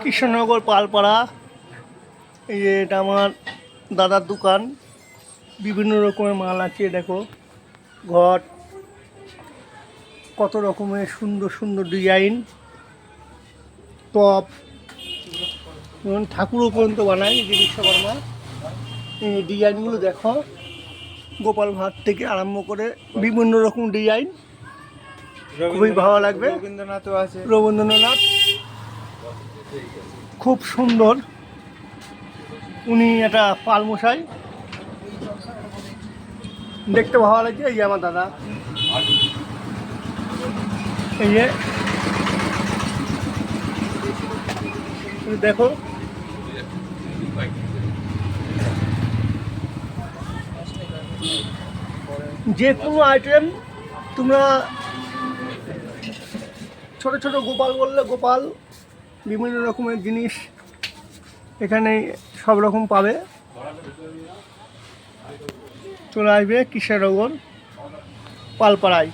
কৃষ্ণনগর পালপাড়া। এই যে এটা আমার দাদার দোকান, বিভিন্ন রকমের মাল আছে। দেখো ঘট, কত রকমের সুন্দর সুন্দর ডিজাইন, টপ, যেমন ঠাকুরও পর্যন্ত বানায় এই যে বিশ্বকর্মা। এই ডিজাইনগুলো দেখো, গোপাল ভাঁড় থেকে আরম্ভ করে বিভিন্ন রকম ডিজাইন, খুবই ভালো লাগবে। রবীন্দ্রনাথও আছে। রবীন্দ্রনাথ খুব সুন্দর, উনি একটা পালমশাই, দেখতে ভালো লাগছে। এই যে আমার দাদা, এই যে দেখো যে কোনো আইটেম তোমরা ছোট ছোট গোপাল বললে গোপাল, বিভিন্ন রকমের জিনিস এখানে সব রকম পাবে। চলে আসবে কৃষ্ণনগর পালপাড়ায়।